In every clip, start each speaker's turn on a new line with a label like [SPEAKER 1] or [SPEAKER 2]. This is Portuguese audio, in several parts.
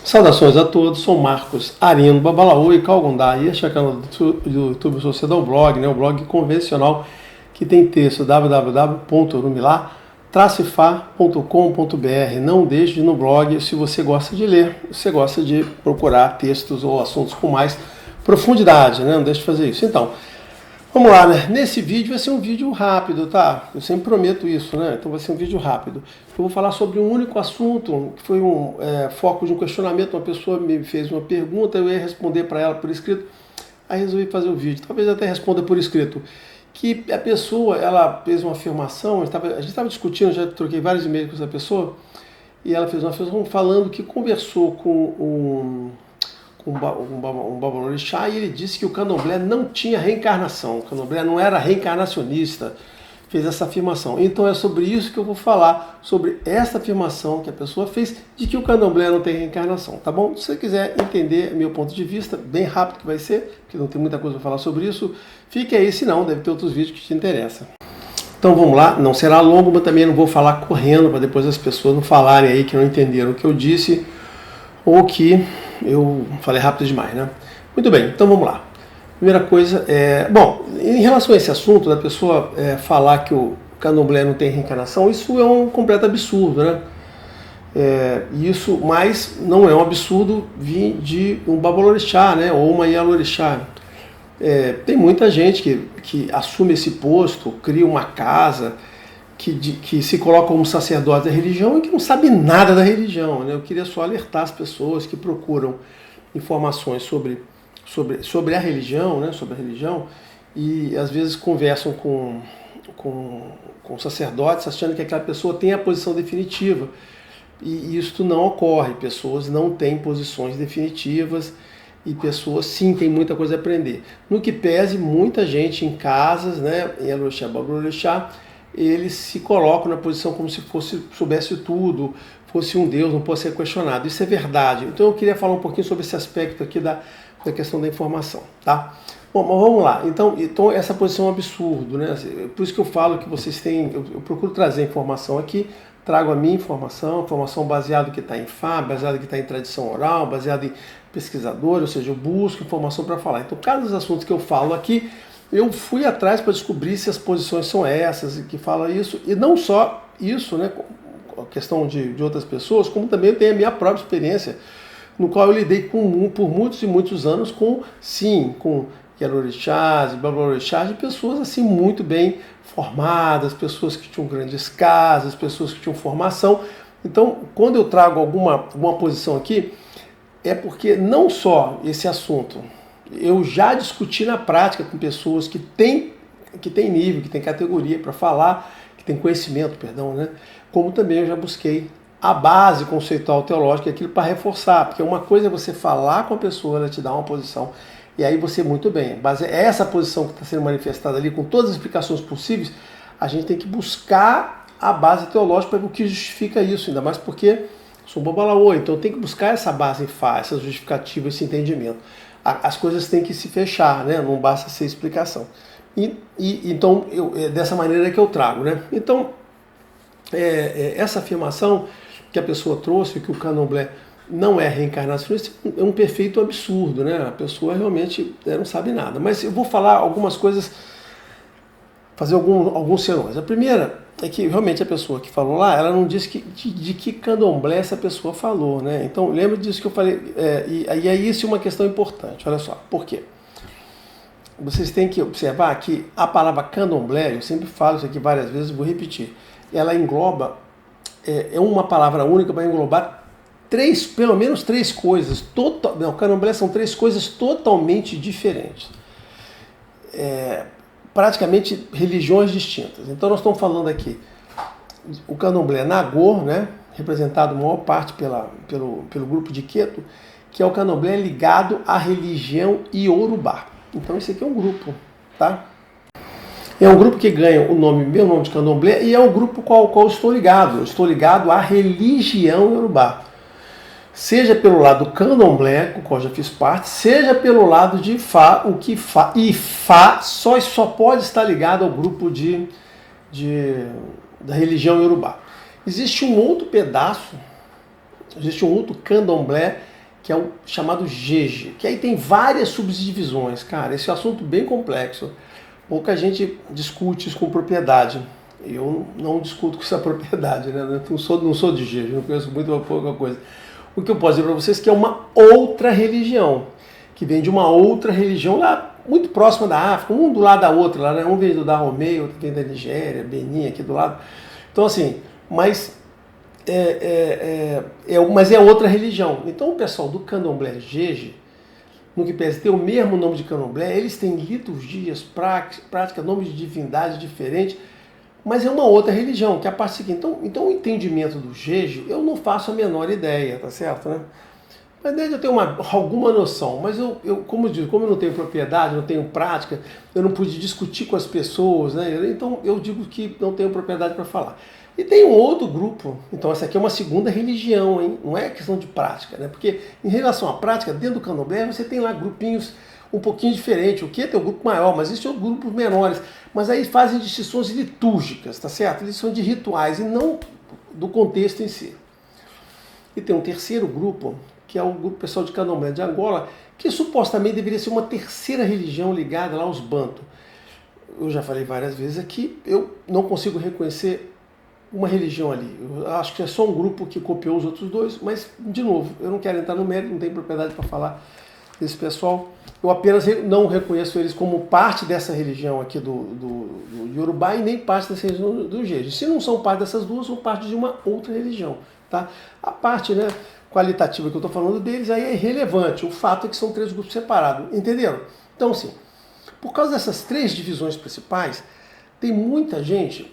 [SPEAKER 1] Saudações a todos, sou Marcos Arino Babalaú e Calgundá. E este é o canal do YouTube Sociedade Blog, né? O blog convencional que tem texto www.urumilá-fa.com.br. Não deixe de ir no blog se você gosta de ler, se você gosta de procurar textos ou assuntos com mais profundidade, né? Não deixe de fazer isso. Então, vamos lá, né? Nesse vídeo vai ser um vídeo rápido, tá? Eu sempre prometo isso, né? Então vai ser um vídeo rápido. Eu vou falar sobre um único assunto, que foi um foco de um questionamento. Uma pessoa me fez uma pergunta, eu ia responder para ela por escrito. Aí resolvi fazer o vídeo. Talvez até responda por escrito. Que a pessoa, ela fez uma afirmação, a gente estava discutindo, já troquei vários e-mails com essa pessoa, e ela fez uma afirmação falando que conversou com um babalorixá e ele disse que o candomblé não tinha reencarnação, o candomblé não era reencarnacionista, fez essa afirmação. Então é sobre isso que eu vou falar, sobre essa afirmação que a pessoa fez de que o candomblé não tem reencarnação, tá bom? Se você quiser entender meu ponto de vista, bem rápido que vai ser, porque não tem muita coisa para falar sobre isso, fique aí, senão deve ter outros vídeos que te interessam. Então vamos lá, não será longo, mas também não vou falar correndo, para depois as pessoas não falarem aí que não entenderam o que eu disse, ou que eu falei rápido demais, né? Muito bem, então vamos lá. Primeira coisa bom, em relação a esse assunto da pessoa falar que o candomblé não tem reencarnação, isso é um completo absurdo, né? Mas não é um absurdo vir de um babalorixá, né? Ou uma ialorixá. Tem muita gente que assume esse posto, cria uma casa, que se coloca como sacerdote da religião e que não sabe nada da religião, né? Eu queria só alertar as pessoas que procuram informações sobre a religião, né? Sobre a religião, e às vezes conversam com sacerdotes achando que aquela pessoa tem a posição definitiva. E isso não ocorre, pessoas não têm posições definitivas e pessoas sim têm muita coisa a aprender. No que pese, muita gente em casas, né, em Ialorixá, babalorixá, eles se colocam na posição como se soubesse tudo, fosse um Deus, não pode ser questionado. Isso é verdade. Então eu queria falar um pouquinho sobre esse aspecto aqui da questão da informação, tá? Bom, mas vamos lá. Então essa posição é um absurdo, né? Por isso que eu falo que vocês têm, eu procuro trazer informação aqui, trago a minha informação baseada no que está em Fá, baseada no que está em tradição oral, baseada em pesquisador, ou seja, eu busco informação para falar. Então cada dos assuntos que eu falo aqui, eu fui atrás para descobrir se as posições são essas e que fala isso, e não só isso, né, a questão de outras pessoas, como também eu tenho a minha própria experiência, no qual eu lidei por muitos e muitos anos com ialorixás e babalorixás, de pessoas assim muito bem formadas, pessoas que tinham grandes casas, pessoas que tinham formação. Então, quando eu trago alguma posição aqui, é porque não só esse assunto, eu já discuti na prática com pessoas que têm nível, que têm categoria para falar, que têm conhecimento, perdão, né? Como também eu já busquei a base conceitual teológica, aquilo para reforçar, porque uma coisa é você falar com a pessoa, ela te dá uma posição, e aí você, muito bem, base essa posição que está sendo manifestada ali, com todas as explicações possíveis, a gente tem que buscar a base teológica para o que justifica isso, ainda mais porque sou um babalaô, então tem que buscar essa base em Fá, essa justificativa, esse entendimento. As coisas têm que se fechar, né? Não basta ser explicação. Então, dessa maneira que eu trago, né? Então, essa afirmação que a pessoa trouxe, que o candomblé não é reencarnacionista, é um perfeito absurdo, né? A pessoa realmente não sabe nada. Mas eu vou falar algumas coisas, fazer alguns serões. A primeira é que realmente a pessoa que falou lá, ela não disse de que candomblé essa pessoa falou, né? Então lembra disso que eu falei, e aí isso é uma questão importante, olha só, por quê? Vocês têm que observar que a palavra candomblé, eu sempre falo isso aqui várias vezes, vou repetir, ela engloba, é uma palavra única para englobar pelo menos três coisas, candomblé são três coisas totalmente diferentes. Praticamente religiões distintas. Então nós estamos falando aqui o candomblé Nagô, né, representado maior parte pelo grupo de Queto, que é o candomblé ligado à religião Iorubá. Então esse aqui é um grupo, tá? É um grupo que ganha meu nome de candomblé, e é um grupo com o qual eu estou ligado. Eu estou ligado à religião Iorubá. Seja pelo lado do candomblé, com o qual já fiz parte, seja pelo lado de Fá, e Fá só pode estar ligado ao grupo da religião Iorubá. Existe um outro pedaço, existe um outro candomblé que é o chamado jeje, que aí tem várias subdivisões. Cara, esse é um assunto bem complexo. Pouca gente discute isso com propriedade. Eu não discuto com essa propriedade, né? Eu não sou de jeje, não conheço muito pouca coisa. O que eu posso dizer para vocês é que é uma outra religião, que vem de uma outra religião lá muito próxima da África, um do lado da outra, lá, né? Um vem do Dahomey, outro vem da Nigéria, Benin aqui do lado. Então assim, mas é outra religião. Então o pessoal do Candomblé Jeje, no que pese ter o mesmo nome de Candomblé, eles têm liturgias, práticas, nomes de divindade diferentes, mas é uma outra religião, que é a parte seguinte. Então o entendimento do Jeje, eu não faço a menor ideia, tá certo, né? Mas desde eu tenho alguma noção, mas como eu digo, como eu não tenho propriedade, não tenho prática, eu não pude discutir com as pessoas, né? Então eu digo que não tenho propriedade para falar. E tem um outro grupo, então essa aqui é uma segunda religião, hein? Não é questão de prática, né? Porque em relação à prática, dentro do Candomblé, você tem lá grupinhos um pouquinho diferentes. O que tem o grupo maior, mas existem grupos menores. Mas aí fazem distinções litúrgicas, tá certo? Eles são de rituais e não do contexto em si. E tem um terceiro grupo, que é o grupo pessoal de Candomblé de Angola, que supostamente deveria ser uma terceira religião ligada lá aos Banto. Eu já falei várias vezes aqui, eu não consigo reconhecer uma religião ali. Eu acho que é só um grupo que copiou os outros dois, mas, de novo, eu não quero entrar no mérito, não tenho propriedade para falar desse pessoal. Eu apenas não reconheço eles como parte dessa religião aqui do Yorubá e nem parte dessa religião do Jeje. Se não são parte dessas duas, são parte de uma outra religião. Tá? A parte, né, qualitativa que eu estou falando deles aí é irrelevante. O fato é que são 3 grupos separados. Entenderam? Então, assim, por causa dessas 3 divisões principais, tem muita gente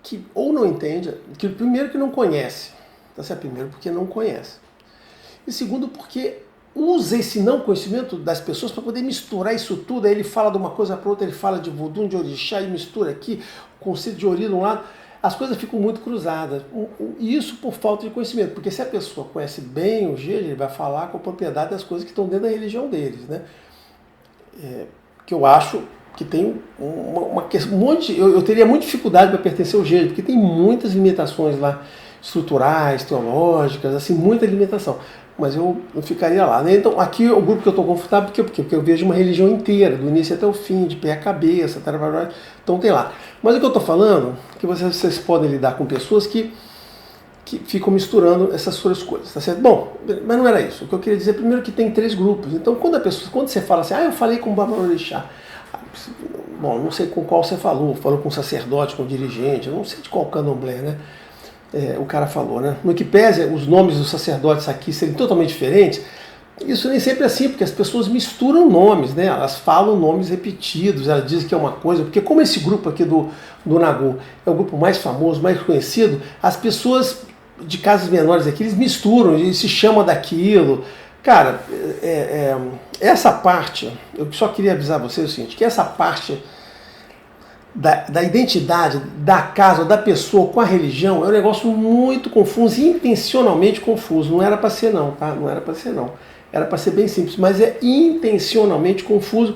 [SPEAKER 1] que ou não entende, que primeiro que não conhece, tá certo? Primeiro porque não conhece. E segundo porque usa esse não conhecimento das pessoas para poder misturar isso tudo. Aí ele fala de uma coisa para outra, ele fala de Vodum, de Orixá, e mistura aqui, o conceito de Ori de um lado. As coisas ficam muito cruzadas. E isso por falta de conhecimento. Porque se a pessoa conhece bem o Jeje, ele vai falar com a propriedade das coisas que estão dentro da religião deles, né? Que eu acho que tem um monte. Eu teria muita dificuldade para pertencer ao Jeje, porque tem muitas limitações lá, estruturais, teológicas, assim, muita limitação. Mas eu ficaria lá, né? Então, aqui o grupo que eu estou confortável, por quê? Porque eu vejo uma religião inteira, do início até o fim, de pé a cabeça, então tem lá. Mas o que eu estou falando é que vocês podem lidar com pessoas que ficam misturando essas 3 coisas, tá certo? Bom, mas não era isso. O que eu queria dizer primeiro é que tem 3 grupos. Então, quando você fala assim, eu falei com o Babalorixá, bom, não sei com qual você falou com o sacerdote, com o dirigente, eu não sei de qual candomblé, né? O cara falou, né? No que pese os nomes dos sacerdotes aqui serem totalmente diferentes, isso nem sempre é assim, porque as pessoas misturam nomes, né? Elas falam nomes repetidos, elas dizem que é uma coisa, porque como esse grupo aqui do Nagô é o grupo mais famoso, mais conhecido, as pessoas de casas menores aqui, eles misturam, eles se chamam daquilo. Cara, essa parte, eu só queria avisar vocês o seguinte, que essa parte da identidade da casa, da pessoa com a religião, é um negócio muito confuso, intencionalmente confuso. Não era para ser não, tá? Não era para ser não. Era para ser bem simples, mas é intencionalmente confuso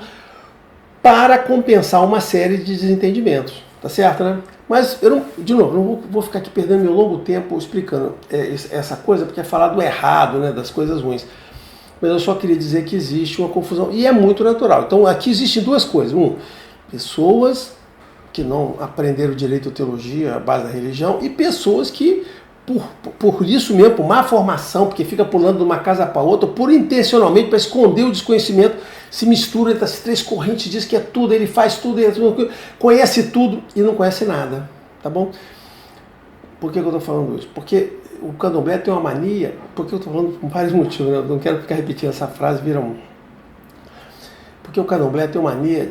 [SPEAKER 1] para compensar uma série de desentendimentos, tá certo, né? Mas eu não vou ficar aqui perdendo meu longo tempo explicando essa coisa, porque é falar do errado, né, das coisas ruins. Mas eu só queria dizer que existe uma confusão, e é muito natural. Então aqui existem 2 coisas. Pessoas que não aprenderam direito à teologia, a base da religião, e pessoas que, por isso mesmo, por má formação, porque fica pulando de uma casa para outra, por intencionalmente, para esconder o desconhecimento, se mistura entre as 3 correntes, diz que é tudo, ele faz tudo, conhece tudo e não conhece nada, tá bom? Por que eu estou falando isso? Porque o candomblé tem uma mania, porque eu estou falando por vários motivos, né? Eu não quero ficar repetindo essa frase, porque o candomblé tem uma mania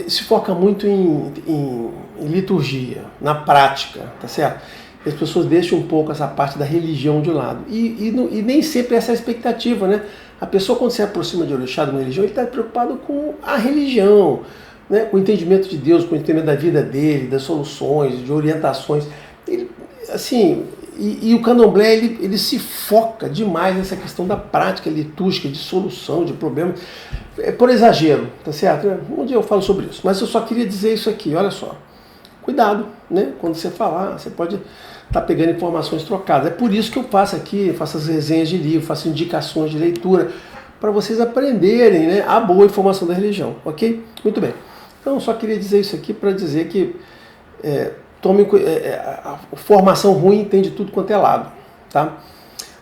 [SPEAKER 1] se foca muito em liturgia, na prática, tá certo? E as pessoas deixam um pouco essa parte da religião de lado. E nem sempre essa é a expectativa, né? A pessoa, quando se aproxima de orixá, de uma religião, ele está preocupado com a religião, né? Com o entendimento de Deus, com o entendimento da vida dele, das soluções, de orientações. E o candomblé ele se foca demais nessa questão da prática litúrgica, de solução de problemas, por exagero, tá certo? Um dia eu falo sobre isso, mas eu só queria dizer isso aqui, olha só. Cuidado, né? Quando você falar, você pode tá pegando informações trocadas. É por isso que eu faço aqui, faço as resenhas de livro, faço indicações de leitura, para vocês aprenderem, né, a boa informação da religião, ok? Muito bem. Então, eu só queria dizer isso aqui para dizer que a formação ruim tem de tudo quanto é lado, tá?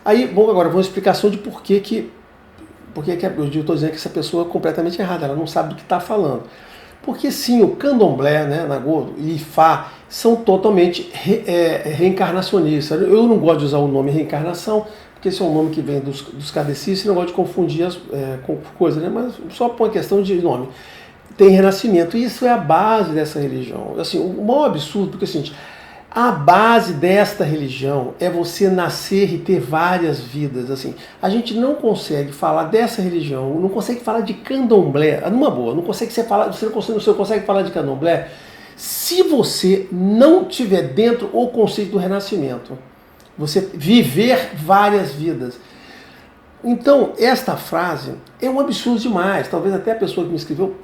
[SPEAKER 1] Aí, bom, agora vou uma explicação de por que eu estou dizendo que essa pessoa é completamente errada, ela não sabe do que está falando. Porque sim, o candomblé, né, Nagô e Ifá são totalmente reencarnacionistas. Eu não gosto de usar o nome reencarnação, porque esse é um nome que vem dos kardecistas e não gosto de confundir com coisa, né? Mas só por uma questão de nome. Tem renascimento, e isso é a base dessa religião. Assim, o maior absurdo, porque é o seguinte, a base desta religião é você nascer e ter várias vidas. Assim, a gente não consegue falar dessa religião, não consegue falar de candomblé, numa boa, você não consegue falar de candomblé se você não tiver dentro o conceito do renascimento. Você viver várias vidas. Então, esta frase é um absurdo demais. Talvez até a pessoa que me escreveu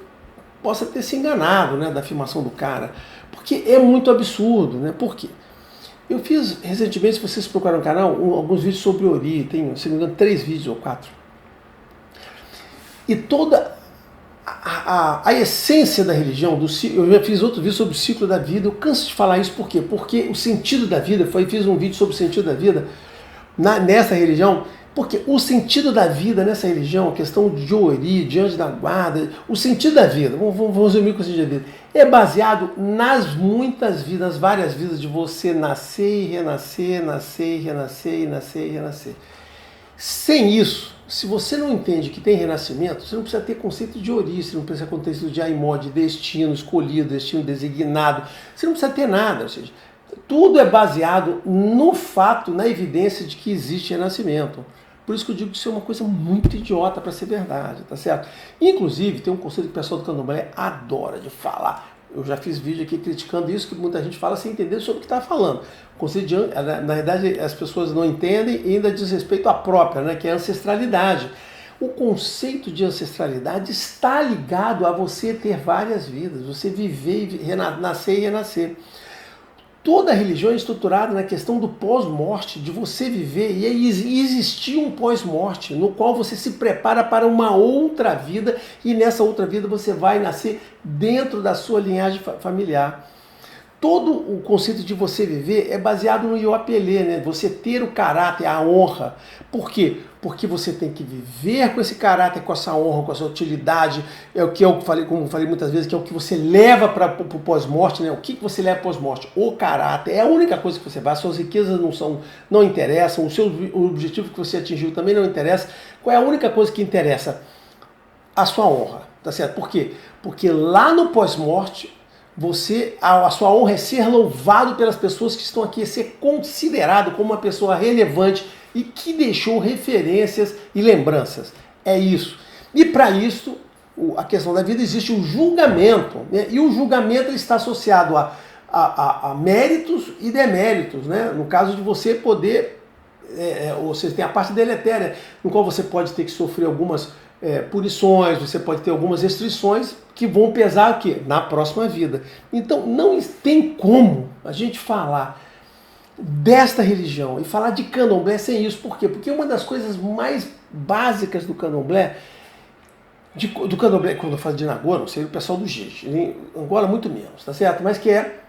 [SPEAKER 1] possa ter se enganado, né, da afirmação do cara. Porque é muito absurdo, né? Por quê? Eu fiz recentemente, se vocês procuraram no canal, alguns vídeos sobre Ori, tem, se não me engano, 3 vídeos ou 4. E toda a essência da religião, eu já fiz outro vídeo sobre o ciclo da vida, eu canso de falar isso, por quê? Porque o sentido da vida, fiz um vídeo sobre o sentido da vida nessa religião, porque o sentido da vida nessa religião, a questão de Ori, de anjo da guarda, o sentido da vida, vamos resumir com o sentido da vida, é baseado nas muitas vidas, várias vidas de você nascer e renascer, nascer e renascer e nascer e renascer. Sem isso, se você não entende que tem renascimento, você não precisa ter conceito de Ori, você não precisa ter conceito de Aimó, de destino escolhido, destino designado, você não precisa ter nada, ou seja, tudo é baseado no fato, na evidência de que existe renascimento. Por isso que eu digo que isso é uma coisa muito idiota para ser verdade, tá certo? Inclusive, tem um conceito que o pessoal do candomblé adora de falar. Eu já fiz vídeo aqui criticando isso, que muita gente fala sem entender sobre o que está falando. O conceito de, na verdade, as pessoas não entendem e ainda diz respeito à própria, né, que é a ancestralidade. O conceito de ancestralidade está ligado a você ter várias vidas, você viver, nascer e renascer. Toda a religião é estruturada na questão do pós-morte, de você viver e existir um pós-morte, no qual você se prepara para uma outra vida e nessa outra vida você vai nascer dentro da sua linhagem familiar. Todo o conceito de você viver é baseado no Iopelê, né? Você ter o caráter, a honra. Por quê? Porque você tem que viver com esse caráter, com essa honra, com essa utilidade. É o que eu falei, como eu falei muitas vezes, que é o que você leva para o pós-morte, né? O que você leva para o pós-morte? O caráter. É a única coisa que você vai. As suas riquezas não interessam, o objetivo que você atingiu também não interessa. Qual é a única coisa que interessa? A sua honra. Tá certo? Por quê? Porque lá no pós-morte, a sua honra é ser louvado pelas pessoas que estão aqui, é ser considerado como uma pessoa relevante e que deixou referências e lembranças. É isso. E para isso, a questão da vida, existe o julgamento, né? E o julgamento está associado a méritos e deméritos, né? No caso de você poder, ou seja, tem a parte deletéria, no qual você pode ter que sofrer algumas punições, você pode ter algumas restrições que vão pesar aqui na próxima vida. Então não tem como a gente falar desta religião e falar de candomblé sem isso. Por quê? Porque uma das coisas mais básicas do candomblé, quando eu falo de Nagô, não sei o pessoal do Jeje, Angola muito menos, tá certo? Mas que é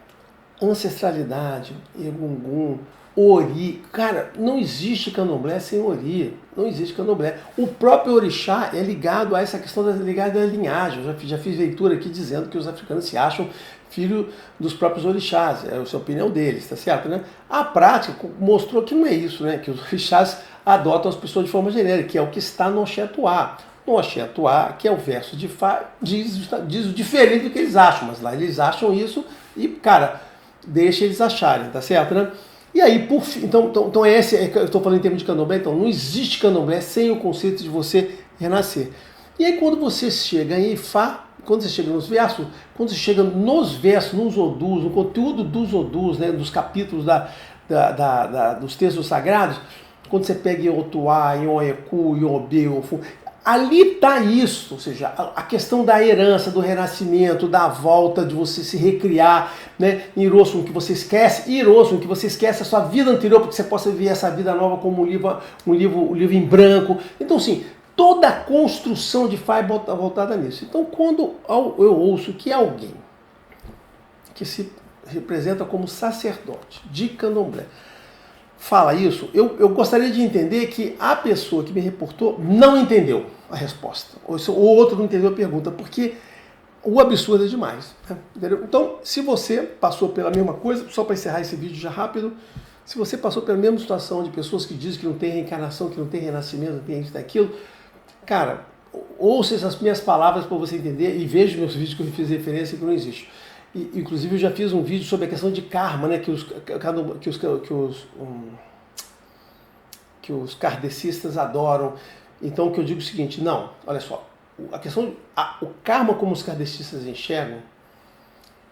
[SPEAKER 1] ancestralidade, Egungun, Ori. Cara, não existe candomblé sem Ori. Não existe candomblé. O próprio orixá é ligado a essa questão ligada à linhagem. Eu já fiz leitura aqui dizendo que os africanos se acham filho dos próprios orixás. É a opinião deles, tá certo, né? A prática mostrou que não é isso, né? Que os orixás adotam as pessoas de forma genérica, que é o que está no Oxétuá. No Oxétuá, que é o verso de Fá, diz o diferente do que eles acham, mas lá eles acham isso e, cara, deixa eles acharem, tá certo, né? E aí, por fim, então eu estou falando em termos de candomblé, então não existe candomblé sem o conceito de você renascer. E aí quando você chega em Ifá, quando você chega nos versos, nos odus, no conteúdo dos odus, né, dos capítulos dos textos sagrados, quando você pega em Otuá, em Oeku, em Obê, ali está isso, ou seja, a questão da herança, do renascimento, da volta, de você se recriar, né? Hirosum, que você esquece, Hirosum, que você esquece a sua vida anterior, para que você possa viver essa vida nova como um livro em branco. Então, sim, toda a construção de Fá é voltada nisso. Então, quando eu ouço que alguém que se representa como sacerdote de candomblé fala isso, eu gostaria de entender que a pessoa que me reportou não entendeu a resposta, ou o outro não entendeu a pergunta, porque o absurdo é demais. Né? Então, se você passou pela mesma coisa, só para encerrar esse vídeo já rápido, se você passou pela mesma situação de pessoas que dizem que não tem reencarnação, que não tem renascimento, não tem isso, daquilo, cara, ouça essas minhas palavras para você entender e veja meus vídeos que eu fiz referência que não existe. Inclusive eu já fiz um vídeo sobre a questão de karma, né, que os kardecistas adoram. Então o que eu digo é o seguinte, não, olha só, a questão, o karma como os kardecistas enxergam,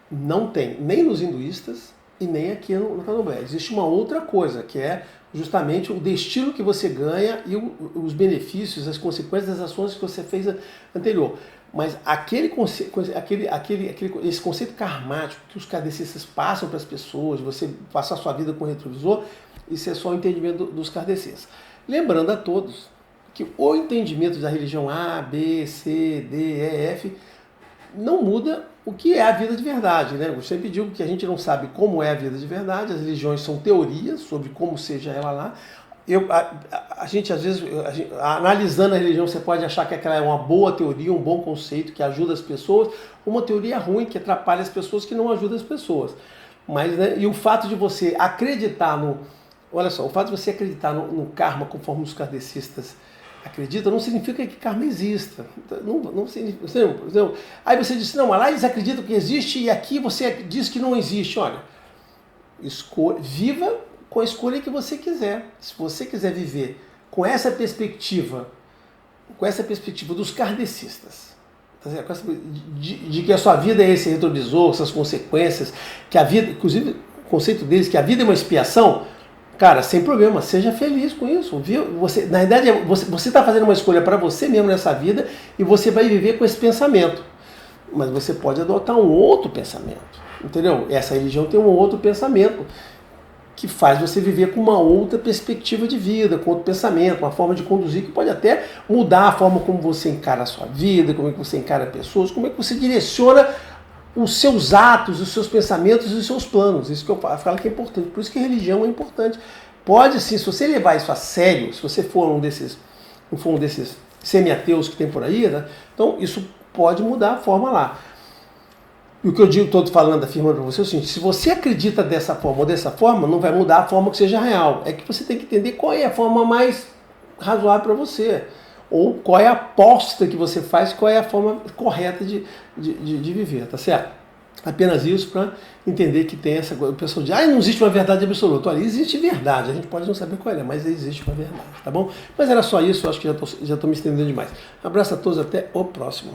[SPEAKER 1] não tem, nem nos hinduístas e nem aqui no candomblé. Existe uma outra coisa, que é justamente o destino que você ganha e os benefícios, as consequências das ações que você fez anterior. Mas esse conceito karmático que os kardecistas passam para as pessoas, você passar a sua vida com retrovisor, isso é só o entendimento dos kardecistas. Lembrando a todos que o entendimento da religião A, B, C, D, E, F não muda o que é a vida de verdade. Né? Eu sempre digo que a gente não sabe como é a vida de verdade, as religiões são teorias sobre como seja ela lá. A gente, às vezes, analisando a religião, você pode achar que aquela é uma boa teoria, um bom conceito que ajuda as pessoas, uma teoria ruim que atrapalha as pessoas, que não ajuda as pessoas. Mas, né, e o fato de você acreditar no... Olha só, o fato de você acreditar no karma, conforme os kardecistas acreditam, não significa que karma exista. Não significa, aí você diz, não, mas lá eles acreditam que existe e aqui você diz que não existe. Olha, viva com a escolha que você quiser. Se você quiser viver com essa perspectiva dos kardecistas, tá certo? De que a sua vida é esse retrovisor, essas consequências, que a vida, inclusive o conceito deles, que a vida é uma expiação, cara, sem problema, seja feliz com isso. Viu? Você, na verdade, você está fazendo uma escolha para você mesmo nessa vida e você vai viver com esse pensamento. Mas você pode adotar um outro pensamento, entendeu? Essa religião tem um outro pensamento que faz você viver com uma outra perspectiva de vida, com outro pensamento, uma forma de conduzir que pode até mudar a forma como você encara a sua vida, como é que você encara pessoas, como é que você direciona os seus atos, os seus pensamentos e os seus planos. Isso que eu falo que é importante. Por isso que a religião é importante. Pode sim, se você levar isso a sério, se você for um desses semi-ateus que tem por aí, né? Então isso pode mudar a forma lá. E o que eu digo, estou falando, afirmando para você é o seguinte, se você acredita dessa forma ou dessa forma, não vai mudar a forma que seja real. É que você tem que entender qual é a forma mais razoável para você. Ou qual é a aposta que você faz, qual é a forma correta de viver, tá certo? Apenas isso para entender que tem essa coisa. O pessoal diz, não existe uma verdade absoluta. Olha, existe verdade, a gente pode não saber qual é, mas existe uma verdade, tá bom? Mas era só isso, eu acho que já estou me estendendo demais. Um abraço a todos, até o próximo.